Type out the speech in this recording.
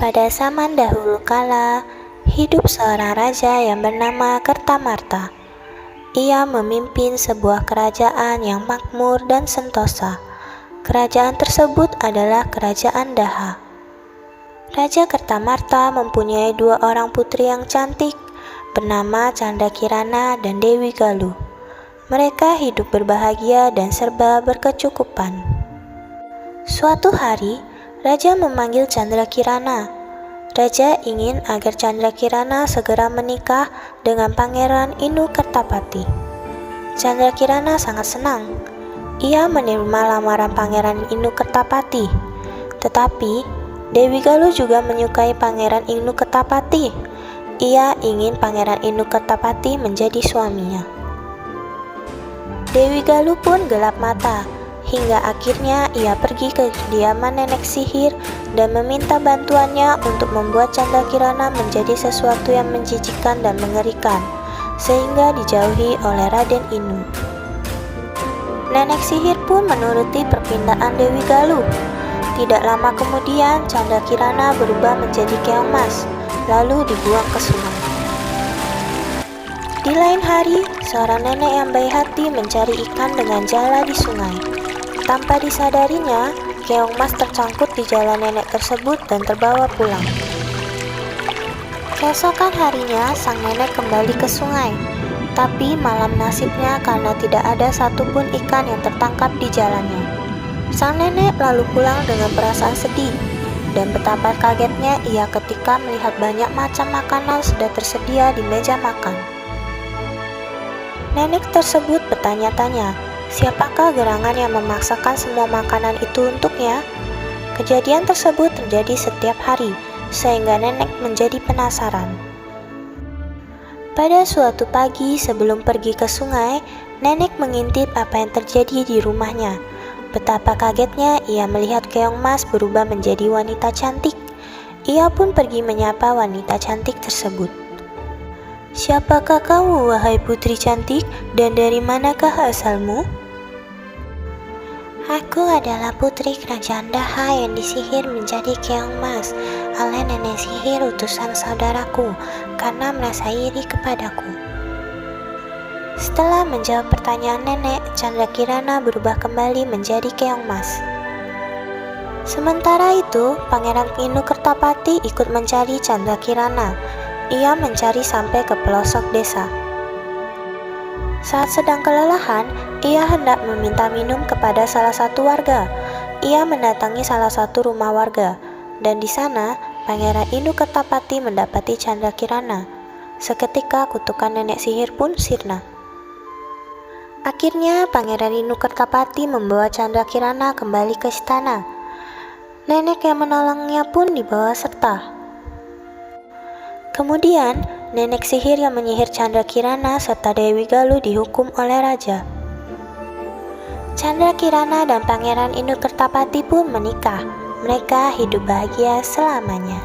Pada zaman dahulu kala, hidup seorang raja yang bernama Kertamarta. Ia memimpin sebuah kerajaan yang makmur dan sentosa. Kerajaan tersebut adalah Kerajaan Daha. Raja Kertamarta mempunyai dua orang putri yang cantik, bernama Candrakirana dan Dewi Galuh. Mereka hidup berbahagia dan serba berkecukupan. Suatu hari, Raja memanggil Candrakirana. Raja ingin agar Candrakirana segera menikah dengan Pangeran Inu Kertapati. Candrakirana sangat senang. Ia menerima lamaran Pangeran Inu Kertapati. Tetapi, Dewi Galuh juga menyukai Pangeran Inu Kertapati. Ia ingin Pangeran Inu Kertapati menjadi suaminya. Dewi Galuh pun gelap mata, hingga akhirnya ia pergi ke kediaman nenek sihir dan meminta bantuannya untuk membuat Candrakirana menjadi sesuatu yang menjijikkan dan mengerikan, sehingga dijauhi oleh Raden Inu. Nenek sihir pun menuruti permintaan Dewi Galuh. Tidak lama kemudian, Candrakirana berubah menjadi keong mas, lalu dibuang ke sungai. Di lain hari, seorang nenek yang baik hati mencari ikan dengan jala di sungai. Tanpa disadarinya, keong mas tercangkut di jala nenek tersebut dan terbawa pulang. Keesokan harinya, sang nenek kembali ke sungai. Tapi malam nasibnya karena tidak ada satupun ikan yang tertangkap di jalannya. Sang nenek lalu pulang dengan perasaan sedih. Dan betapa kagetnya ia ketika melihat banyak macam makanan sudah tersedia di meja makan. Nenek tersebut bertanya-tanya, siapakah gerangan yang memaksakan semua makanan itu untuknya? Kejadian tersebut terjadi setiap hari, sehingga nenek menjadi penasaran. Pada suatu pagi sebelum pergi ke sungai, nenek mengintip apa yang terjadi di rumahnya. Betapa kagetnya ia melihat keong mas berubah menjadi wanita cantik. Ia pun pergi menyapa wanita cantik tersebut. "Siapakah kamu, wahai putri cantik, dan dari manakah asalmu?" "Aku adalah putri kerajaan Daha yang disihir menjadi keong mas oleh nenek sihir utusan saudaraku karena merasa iri kepadaku." Setelah menjawab pertanyaan nenek, Candrakirana berubah kembali menjadi keong mas. Sementara itu, Pangeran Inu Kertapati ikut mencari Candrakirana. Ia mencari sampai ke pelosok desa. Saat sedang kelelahan, ia hendak meminta minum kepada salah satu warga. Ia mendatangi salah satu rumah warga, dan di sana Pangeran Inu Kertapati mendapati Candrakirana. Seketika kutukan nenek sihir pun sirna. Akhirnya Pangeran Inu Kertapati membawa Candrakirana kembali ke istana. Nenek yang menolongnya pun dibawa serta. Kemudian, nenek sihir yang menyihir Candrakirana serta Dewi Galuh dihukum oleh raja. Candrakirana dan Pangeran Inu Kertapati pun menikah. Mereka hidup bahagia selamanya.